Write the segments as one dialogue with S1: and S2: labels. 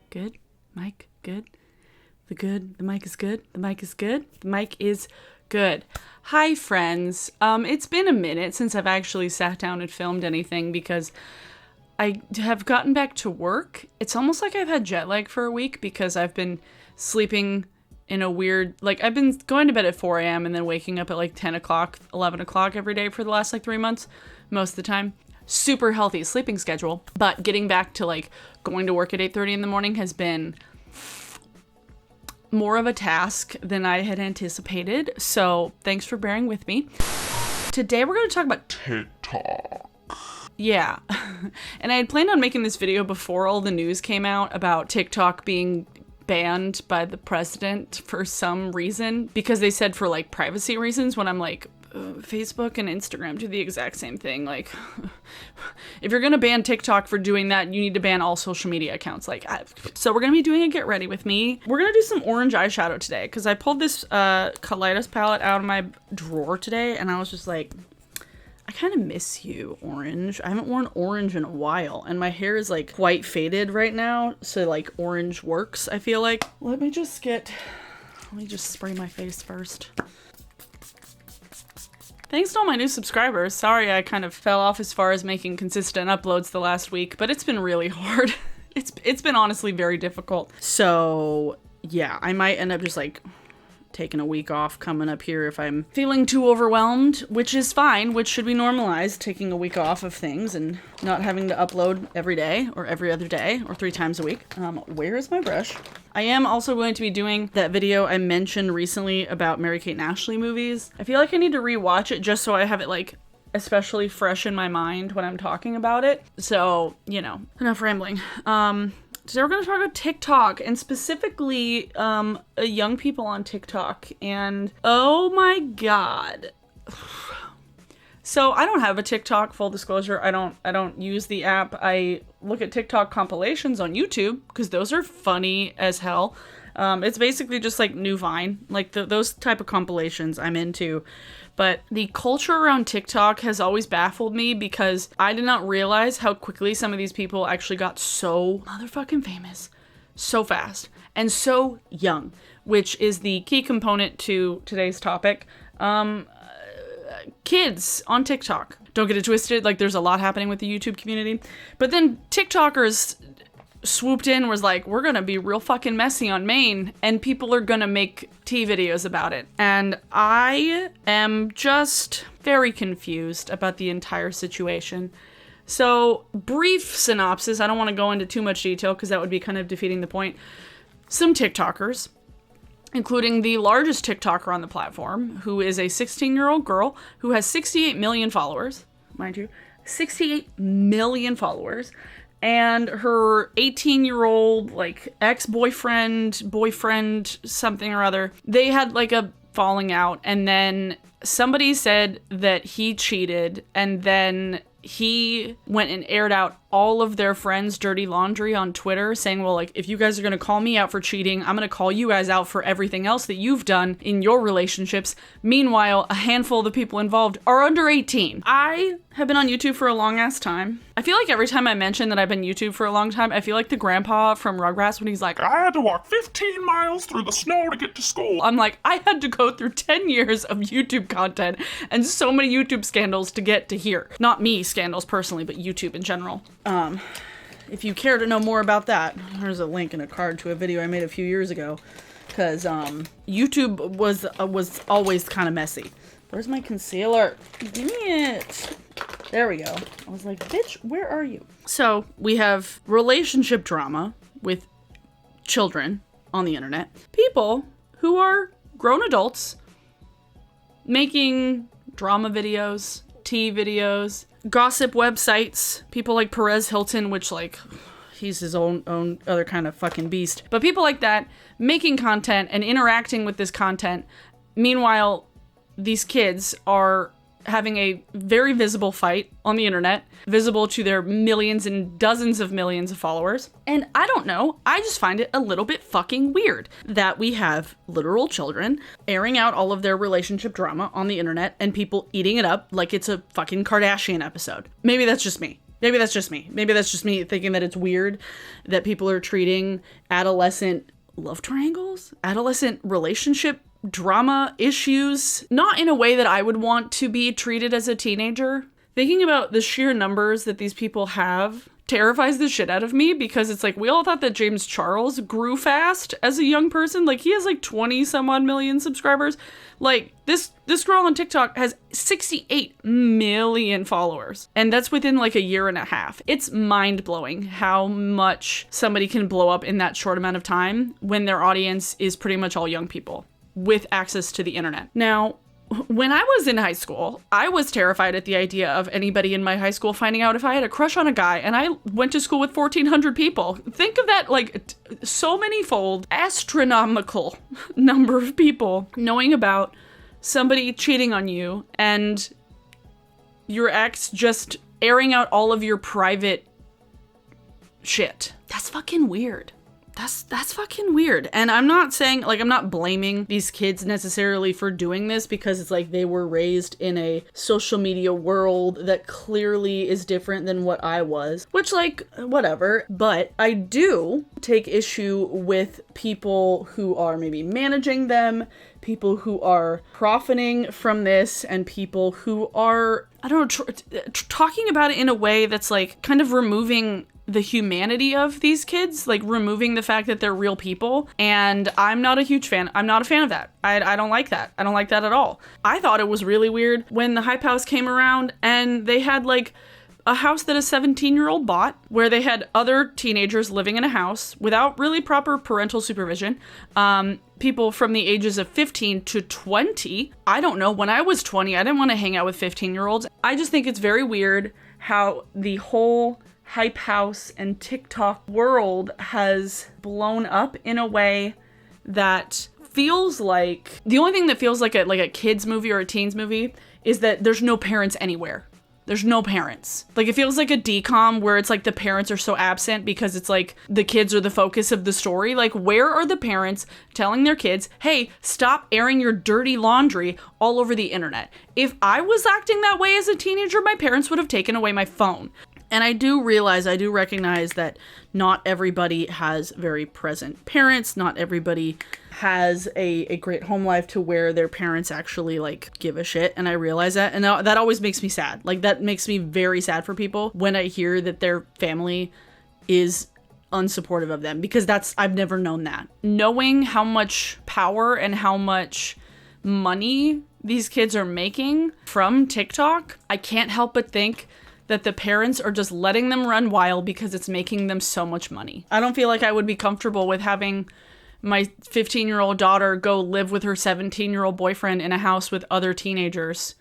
S1: Good? Mic? Good? The mic is good? The mic is good? The mic is good. Hi, friends. It's been a minute since I've actually sat down and filmed anything because I have gotten back to work. It's almost like I've had jet lag for a week because I've been sleeping in a weird, like, I've been going to bed at 4 a.m. and then waking up at like 10 o'clock, 11 o'clock every day for the last like 3 months, most of the time. Super healthy sleeping schedule, but getting back to like going to work at 8:30 in the morning has been more of a task than I had anticipated. So thanks for bearing with me. Today we're going to talk about
S2: TikTok.
S1: Yeah. And I had planned on making this video before all the news came out about TikTok being banned by the president for some reason, because they said for like privacy reasons, when I'm like, Facebook and Instagram do the exact same thing. Like, if you're gonna ban TikTok for doing that, you need to ban all social media accounts. Like, so we're gonna be doing a get ready with me. We're gonna do some orange eyeshadow today because I pulled this Colitis palette out of my drawer today, and I was just like, I kind of miss you, orange. I haven't worn orange in a while, and my hair is like quite faded right now, so like orange works, I feel like. Let me just spray my face first. Thanks to all my new subscribers. Sorry I kind of fell off as far as making consistent uploads the last week, but it's been really hard. It's been honestly very difficult. So yeah, I might end up just like taking a week off coming up here if I'm feeling too overwhelmed, which is fine, which should be normalized, taking a week off of things and not having to upload every day or every other day or 3 times a week. Where is my brush? I am also going to be doing that video I mentioned recently about Mary-Kate and Ashley movies. I feel like I need to rewatch it just so I have it like especially fresh in my mind when I'm talking about it. So, you know, enough rambling. Today we're going to talk about TikTok, and specifically young people on TikTok, and oh my god. So I don't have a TikTok, full disclosure. I don't use the app. I look at TikTok compilations on YouTube because those are funny as hell. It's basically just like New Vine, like those type of compilations I'm into. But the culture around TikTok has always baffled me because I did not realize how quickly some of these people actually got so motherfucking famous so fast and so young, which is the key component to today's topic. Kids on TikTok. Don't get it twisted, like there's a lot happening with the YouTube community. But then TikTokers swooped in, was like, we're gonna be real fucking messy on Maine, and people are gonna make tea videos about it. And I am just very confused about the entire situation. So, brief synopsis, I don't want to go into too much detail because that would be kind of defeating the point. Some TikTokers, including the largest TikToker on the platform, who is a 16-year-old girl who has 68 million followers, mind you, 68 million followers, and her 18-year-old, like, boyfriend, something or other, they had, like, a falling out, and then somebody said that he cheated, and then he went and aired out all of their friends' dirty laundry on Twitter, saying, well, like, if you guys are gonna call me out for cheating, I'm gonna call you guys out for everything else that you've done in your relationships. Meanwhile, a handful of the people involved are under 18. I have been on YouTube for a long ass time. I feel like every time I mention that I've been YouTube for a long time, I feel like the grandpa from Rugrats when he's like,
S2: I had to walk 15 miles through the snow to get to school.
S1: I'm like, I had to go through 10 years of YouTube content and so many YouTube scandals to get to here. Not me scandals personally, but YouTube in general. If you care to know more about that, there's a link in a card to a video I made a few years ago, because YouTube was always kind of messy. Where's my concealer? Give me it. There we go. I was like, bitch, where are you? So we have relationship drama with children on the internet. People who are grown adults making drama videos, tea videos, gossip websites, people like Perez Hilton, which, like, he's his own other kind of fucking beast. But people like that making content and interacting with this content. Meanwhile, these kids are having a very visible fight on the internet, visible to their millions and dozens of millions of followers. And I don't know, I just find it a little bit fucking weird that we have literal children airing out all of their relationship drama on the internet and people eating it up like it's a fucking Kardashian episode. Maybe that's just me. Maybe that's just me. Maybe that's just me thinking that it's weird that people are treating adolescent love triangles, adolescent relationship drama issues, not in a way that I would want to be treated as a teenager. Thinking about the sheer numbers that these people have terrifies the shit out of me, because it's like, we all thought that James Charles grew fast as a young person. Like, he has like 20 some odd million subscribers. Like, this girl on TikTok has 68 million followers, and that's within like a year and a half. It's mind-blowing how much somebody can blow up in that short amount of time when their audience is pretty much all young people with access to the internet. Now, when I was in high school, I was terrified at the idea of anybody in my high school finding out if I had a crush on a guy, and I went to school with 1,400 people. Think of that, like, so many-fold, astronomical number of people knowing about somebody cheating on you and your ex just airing out all of your private shit. That's fucking weird. That's fucking weird. And I'm not saying, like, I'm not blaming these kids necessarily for doing this, because it's like they were raised in a social media world that clearly is different than what I was, which, like, whatever. But I do take issue with people who are maybe managing them, people who are profiting from this, and people who are, I don't know, talking about it in a way that's like kind of removing the humanity of these kids, like removing the fact that they're real people. And I'm not a huge fan. I'm not a fan of that. I don't like that. I don't like that at all. I thought it was really weird when the Hype House came around and they had like a house that a 17-year-old bought, where they had other teenagers living in a house without really proper parental supervision. People from the ages of 15 to 20. I don't know. When I was 20, I didn't want to hang out with 15-year-olds. I just think it's very weird how the whole Hype House and TikTok world has blown up in a way that feels like, the only thing that feels like a kid's movie or a teen's movie is that there's no parents anywhere. There's no parents. Like, it feels like a DCOM where it's like the parents are so absent because it's like the kids are the focus of the story. Like, where are the parents telling their kids, hey, stop airing your dirty laundry all over the internet? If I was acting that way as a teenager, my parents would have taken away my phone. And I do recognize that not everybody has very present parents. Not everybody has a great home life to where their parents actually, like, give a shit. And I realize that. And that always makes me sad. Like, that makes me very sad for people when I hear that their family is unsupportive of them. Because I've never known that. Knowing how much power and how much money these kids are making from TikTok, I can't help but think that the parents are just letting them run wild because it's making them so much money. I don't feel like I would be comfortable with having my 15-year-old daughter go live with her 17-year-old boyfriend in a house with other teenagers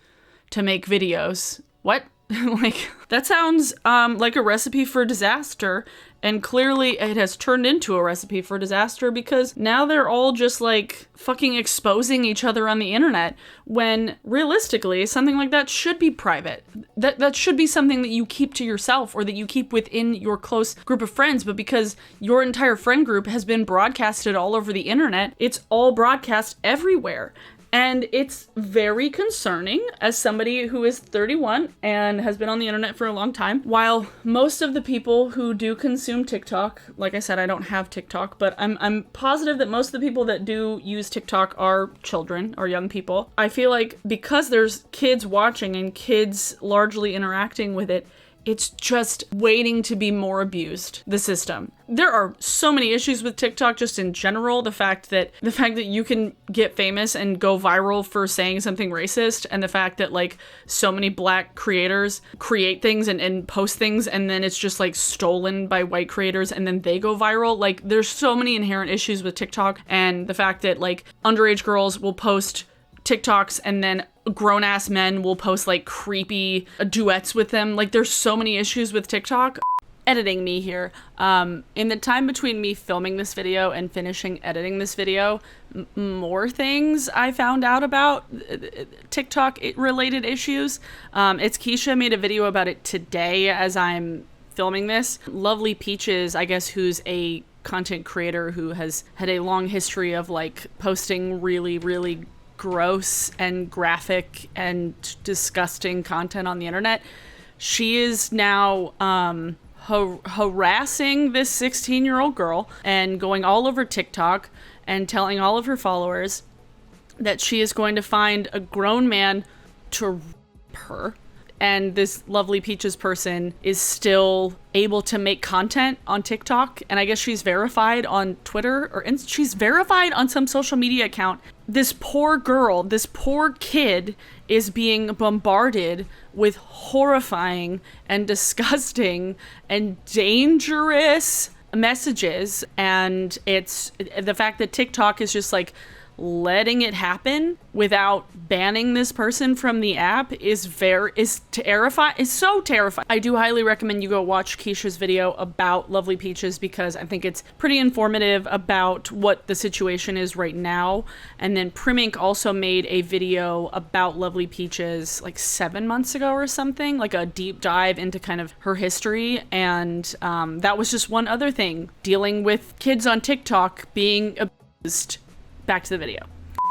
S1: to make videos. What? Like, that sounds like a recipe for disaster, and clearly it has turned into a recipe for disaster because now they're all just like fucking exposing each other on the internet, when realistically something like that should be private. That should be something that you keep to yourself, or that you keep within your close group of friends. But because your entire friend group has been broadcasted all over the internet, it's all broadcast everywhere. And it's very concerning as somebody who is 31 and has been on the internet for a long time. While most of the people who do consume TikTok, like I said, I don't have TikTok, but I'm positive that most of the people that do use TikTok are children or young people. I feel like because there's kids watching and kids largely interacting with it, it's just waiting to be more abused, the system. There are so many issues with TikTok just in general. The fact that you can get famous and go viral for saying something racist, and the fact that like so many black creators create things and post things, and then it's just like stolen by white creators and then they go viral. Like, there's so many inherent issues with TikTok, and the fact that like underage girls will post TikToks and then grown-ass men will post like creepy duets with them. Like, there's so many issues with TikTok. Editing me here. In the time between me filming this video and finishing editing this video, more things I found out about TikTok related issues. It's Keisha made a video about it today as I'm filming this. Lovely Peaches, I guess, who's a content creator who has had a long history of like posting really, really gross and graphic and disgusting content on the internet, She is now harassing this 16-year-old girl and going all over TikTok and telling all of her followers that she is going to find a grown man to rape her. And this Lovely Peaches person is still able to make content on TikTok. And I guess she's verified on Twitter, or she's verified on some social media account. This poor girl, this poor kid is being bombarded with horrifying and disgusting and dangerous messages. And it's the fact that TikTok is just like letting it happen without banning this person from the app is terrifying. It's so terrifying. I do highly recommend you go watch Keisha's video about Lovely Peaches because I think it's pretty informative about what the situation is right now. And then Clppng also made a video about Lovely Peaches like 7 months ago or something, like a deep dive into kind of her history. And that was just one other thing, dealing with kids on TikTok being abused. Back to the video.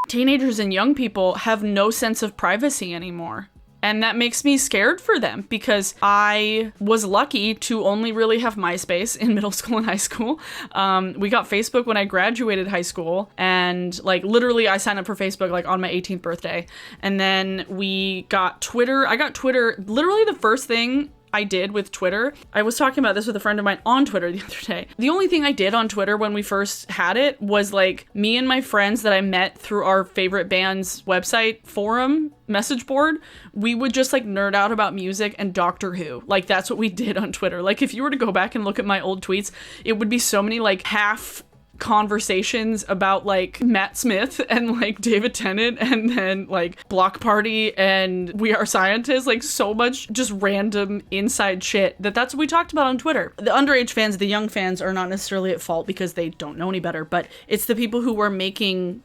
S1: Teenagers and young people have no sense of privacy anymore. And that makes me scared for them because I was lucky to only really have MySpace in middle school and high school. We got Facebook when I graduated high school, and like literally I signed up for Facebook like on my 18th birthday. And then we got Twitter. I got Twitter, literally the first thing I did with Twitter. I was talking about this with a friend of mine on Twitter the other day. The only thing I did on Twitter when we first had it was like me and my friends that I met through our favorite band's website forum message board. We would just like nerd out about music and Doctor Who. Like that's what we did on Twitter. Like if you were to go back and look at my old tweets, it would be so many like half conversations about like Matt Smith and like David Tennant and then like Block Party and We Are Scientists, like so much just random inside shit that's what we talked about on Twitter. The underage fans, the young fans are not necessarily at fault because they don't know any better, but it's the people who were making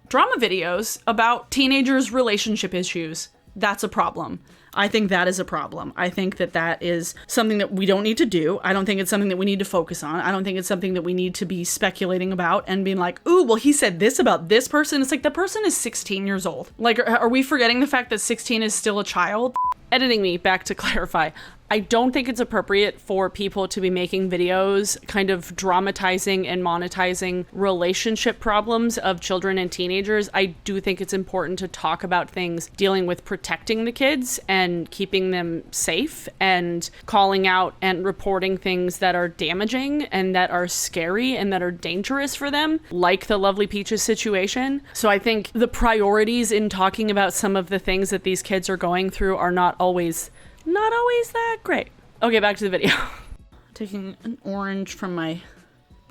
S1: drama videos about teenagers' relationship issues. That's a problem. I think that is a problem. I think that is something that we don't need to do. I don't think it's something that we need to focus on. I don't think it's something that we need to be speculating about and being like, ooh, well, he said this about this person. It's like the person is 16 years old. Like, are we forgetting the fact that 16 is still a child? Editing me back to clarify. I don't think it's appropriate for people to be making videos kind of dramatizing and monetizing relationship problems of children and teenagers. I do think it's important to talk about things dealing with protecting the kids and keeping them safe and calling out and reporting things that are damaging and that are scary and that are dangerous for them, like the Lovely Peaches situation. So I think the priorities in talking about some of the things that these kids are going through are not always that great. Okay, back to the video. Taking an orange from my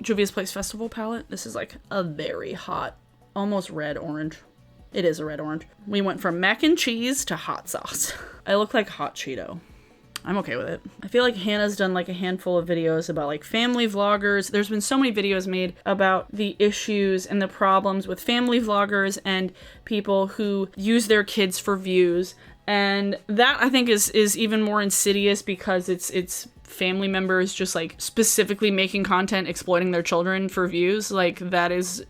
S1: Juvia's Place Festival palette. This is like a very hot, almost red orange. It is a red orange. We went from mac and cheese to hot sauce. I look like hot Cheeto. I'm okay with it. I feel like Hannah's done like a handful of videos about like family vloggers. There's been so many videos made about the issues and the problems with family vloggers and people who use their kids for views. And that I think is even more insidious because it's family members just like specifically making content exploiting their children for views. Like that is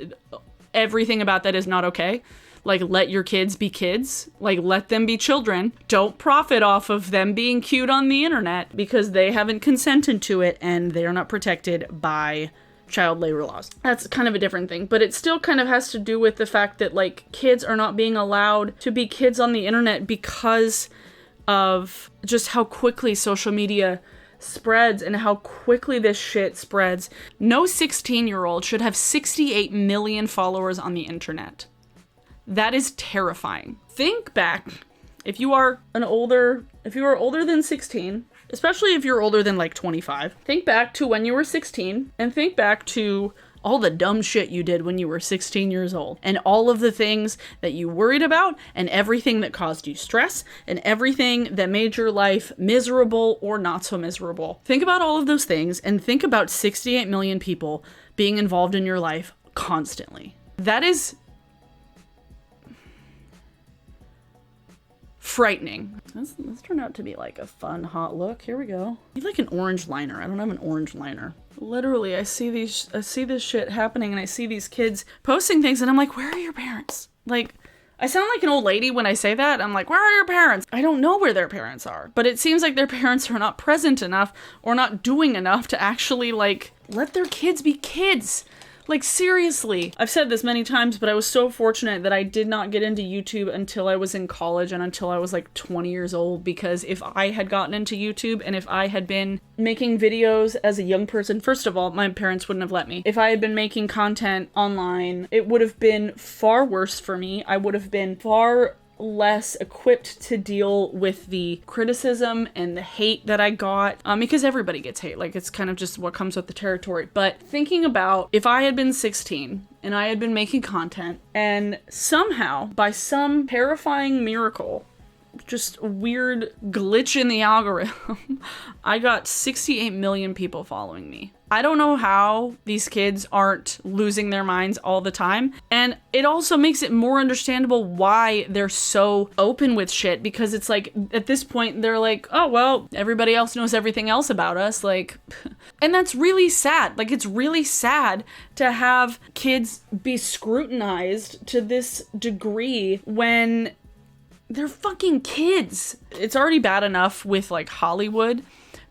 S1: everything about that is not okay. Like let your kids be kids, like let them be children. Don't profit off of them being cute on the internet because they haven't consented to it and they are not protected by child labor laws. That's kind of a different thing, but it still kind of has to do with the fact that like kids are not being allowed to be kids on the internet because of just how quickly social media spreads and how quickly this shit spreads. No 16-year-old should have 68 million followers on the internet. That is terrifying. Think back, if you are older than 16, especially if you're older than like 25, think back to when you were 16 and think back to all the dumb shit you did when you were 16 years old and all of the things that you worried about and everything that caused you stress and everything that made your life miserable or not so miserable. Think about all of those things and think about 68 million people being involved in your life constantly. That is frightening. This turned out to be like a fun hot look. Here we go. I need like an orange liner. I don't have an orange liner. Literally, I see this shit happening and I see these kids posting things and I'm like, where are your parents? Like, I sound like an old lady when I say that. I'm like, where are your parents? I don't know where their parents are, but it seems like their parents are not present enough or not doing enough to actually like let their kids be kids. Like, seriously. I've said this many times, but I was so fortunate that I did not get into YouTube until I was in college and until I was like 20 years old, because if I had gotten into YouTube and if I had been making videos as a young person, first of all, my parents wouldn't have let me. If I had been making content online, it would have been far worse for me. I would have been far less equipped to deal with the criticism and the hate that I got, because everybody gets hate. Like, it's kind of just what comes with the territory. But thinking about if I had been 16 and I had been making content and somehow, by some terrifying miracle, just a weird glitch in the algorithm, I got 68 million people following me. I don't know how these kids aren't losing their minds all the time. And it also makes it more understandable why they're so open with shit, because it's like, at this point, they're like, oh, well, everybody else knows everything else about us. Like, and that's really sad. Like, it's really sad to have kids be scrutinized to this degree when they're fucking kids. It's already bad enough with like Hollywood,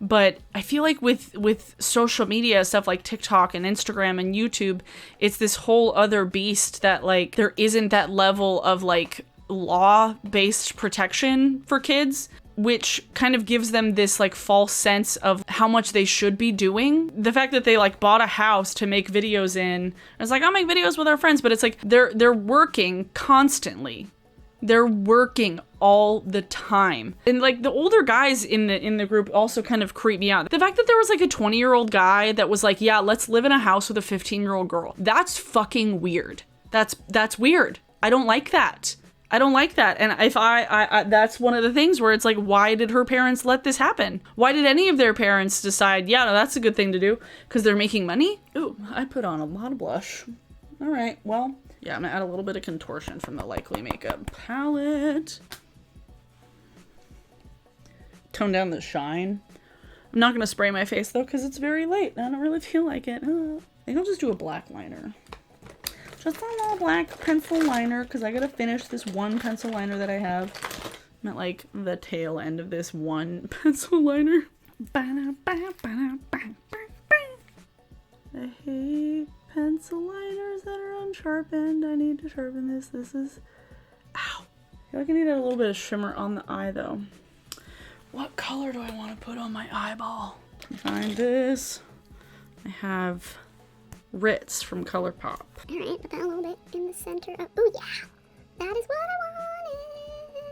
S1: but I feel like with social media, stuff like TikTok and Instagram and YouTube, it's this whole other beast that like there isn't that level of like law-based protection for kids, which kind of gives them this like false sense of how much they should be doing. The fact that they like bought a house to make videos in, it's like, I'll make videos with our friends, but it's like they're working constantly. They're working all the time. And like the older guys in the group also kind of creep me out. The fact that there was like a 20-year-old guy that was like, yeah, let's live in a house with a 15-year-old girl. That's fucking weird. That's weird. I don't like that. I don't like that. And if I that's one of the things where it's like, why did her parents let this happen? Why did any of their parents decide, yeah, no, that's a good thing to do? Because they're making money? Ooh, I put on a lot of blush. All right, well, yeah, I'm gonna add a little bit of contortion from the Likely Makeup palette. Tone down the shine. I'm not gonna spray my face though, because it's very late. I don't really feel like it. I think I'll just do a black liner. Just a little black pencil liner, because I gotta finish this one pencil liner that I have. I'm at like the tail end of this one pencil liner. I hate pencil liners that are unsharpened. I need to sharpen this. This is, ow. I feel like I need a little bit of shimmer on the eye though. What color do I want to put on my eyeball? Find this. I have Ritz from ColourPop.
S3: Alright, put that a little bit in the center of, oh yeah, that is what I wanted,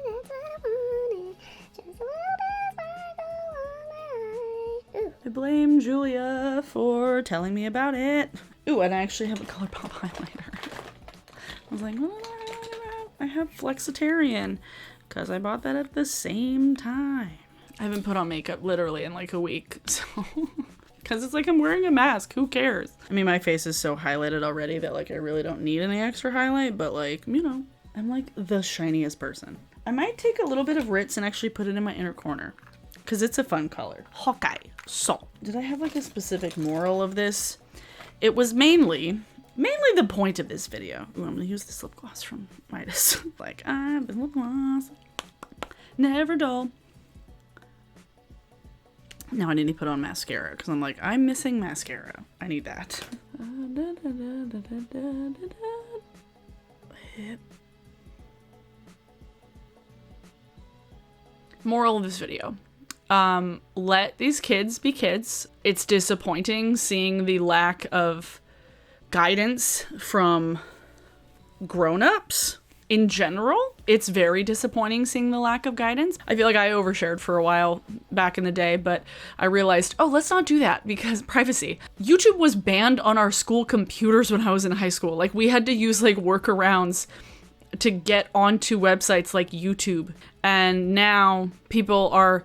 S3: that's what I wanted, just a little bit sparkle on my eye. Ooh.
S1: I blame Julia for telling me about it. Ooh, and I actually have a ColourPop highlighter. I was like, what am I highlighting about? I have Flexitarian, because I bought that at the same time. I haven't put on makeup literally in like a week, so... Because it's like I'm wearing a mask, who cares? I mean, my face is so highlighted already that like I really don't need any extra highlight, but like, you know, I'm like the shiniest person. I might take a little bit of Ritz and actually put it in my inner corner, because it's a fun color. Hawkeye Salt. Did I have like a specific moral of this? It was mainly the point of this video. Ooh, I'm gonna use this lip gloss from Midas. Like, I've been lip gloss, never dull. Now I need to put on mascara, because I'm like, I'm missing mascara. I need that. Moral of this video. Let these kids be kids. It's disappointing seeing the lack of guidance from grown-ups. In general, it's very disappointing seeing the lack of guidance. I feel like I overshared for a while back in the day, but I realized, oh, let's not do that because privacy. YouTube was banned on our school computers when I was in high school. Like, we had to use like workarounds to get onto websites like YouTube. And now people are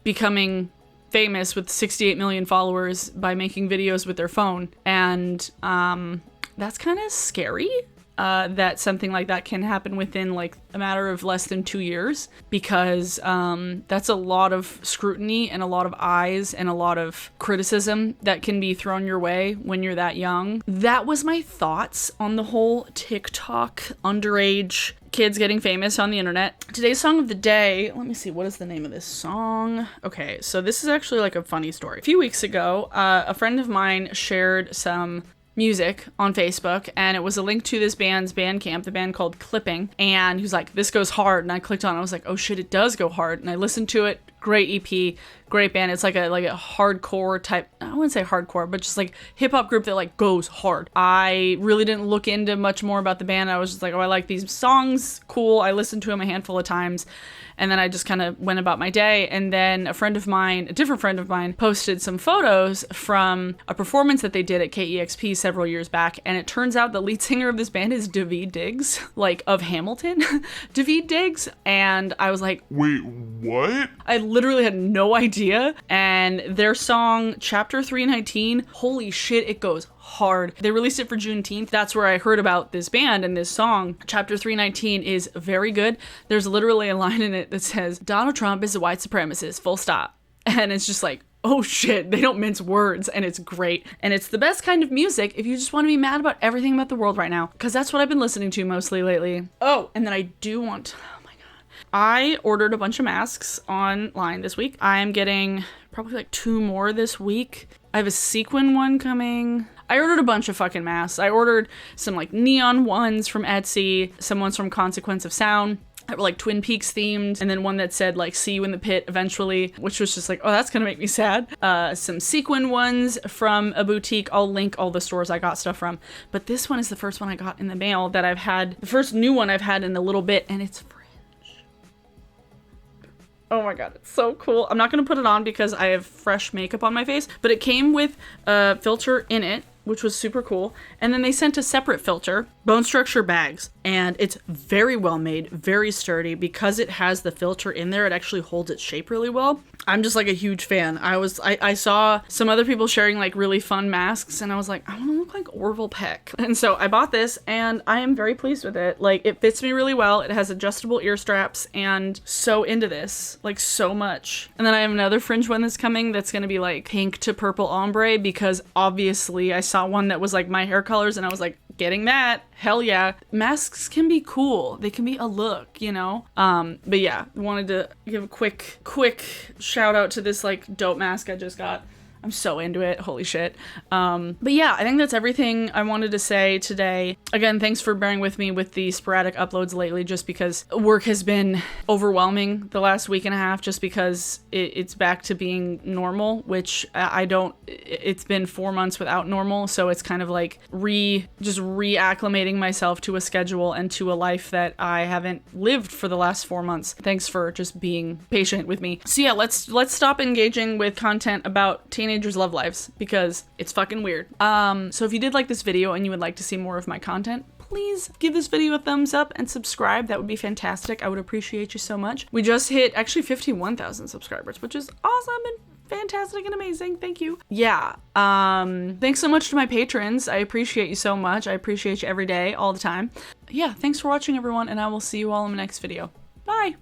S1: becoming famous with 68 million followers by making videos with their phone. And that's kind of scary. That something like that can happen within like a matter of less than 2 years, because that's a lot of scrutiny and a lot of eyes and a lot of criticism that can be thrown your way when you're that young. That was my thoughts on the whole TikTok underage kids getting famous on the internet. Today's song of the day, let me see, what is the name of this song? Okay, so this is actually like a funny story. A few weeks ago, a friend of mine shared some music on Facebook, and it was a link to this band's Bandcamp, the band called Clppng, and he was like, this goes hard, and I clicked on it. I was like, oh shit, it does go hard, and I listened to it. Great EP, great band. It's like a hardcore type, I wouldn't say hardcore, but just like hip hop group that like goes hard. I really didn't look into much more about the band. I was just like, oh, I like these songs, cool. I listened to them a handful of times, and then I just kind of went about my day. And then a different friend of mine, posted some photos from a performance that they did at KEXP several years back. And it turns out the lead singer of this band is Daveed Diggs, like of Hamilton, Daveed Diggs. And I was like,
S2: wait, what?
S1: I literally had no idea. And their song, Chapter 319, holy shit, it goes hard. They released it for Juneteenth. That's where I heard about this band and this song. Chapter 319 is very good. There's literally a line in it that says, Donald Trump is a white supremacist, full stop. And it's just like, oh shit, they don't mince words, and it's great. And it's the best kind of music if you just want to be mad about everything about the world right now, because that's what I've been listening to mostly lately. Oh, and then I do want, oh my god, I ordered a bunch of masks online this week. I'm getting probably like 2 more this week. I have a sequin one coming. I ordered a bunch of fucking masks. I ordered some like neon ones from Etsy, some ones from Consequence of Sound that were like Twin Peaks themed, and then one that said like see you in the pit eventually, which was just like, oh, that's gonna make me sad. Some sequin ones from a boutique. I'll link all the stores I got stuff from, but this one is the first one I got in the mail that I've had, the first new one I've had in a little bit, and it's fringe. Oh my god, it's so cool. I'm not gonna put it on because I have fresh makeup on my face, but it came with a filter in it, which was super cool. And then they sent a separate filter, bone structure bags, and it's very well made, very sturdy. Because it has the filter in there, it actually holds its shape really well. I'm just like a huge fan. I saw some other people sharing like really fun masks, and I was like, I want to look like Orville Peck. And so I bought this, and I am very pleased with it. Like, it fits me really well. It has adjustable ear straps, and so into this, like so much. And then I have another fringe one that's coming that's gonna be like pink to purple ombre, because obviously I saw one that was like my hair colors, and I was like, getting that, hell yeah. Masks can be cool. They can be a look, you know? But yeah, wanted to give a quick shout out to this like dope mask I just got. I'm so into it. Holy shit. But yeah, I think that's everything I wanted to say today. Again, thanks for bearing with me with the sporadic uploads lately, just because work has been overwhelming the last week and a half, just because it's back to being normal, which it's been 4 months without normal. So it's kind of like reacclimating myself to a schedule and to a life that I haven't lived for the last 4 months. Thanks for just being patient with me. So yeah, let's stop engaging with content about teenagers' love lives, because it's fucking weird. So if you did like this video and you would like to see more of my content, please give this video a thumbs up and subscribe. That would be fantastic. I would appreciate you so much. We just hit actually 51,000 subscribers, which is awesome and fantastic and amazing. Thank you. Yeah. Thanks so much to my patrons. I appreciate you so much. I appreciate you every day, all the time. Yeah, thanks for watching, everyone, and I will see you all in the next video. Bye.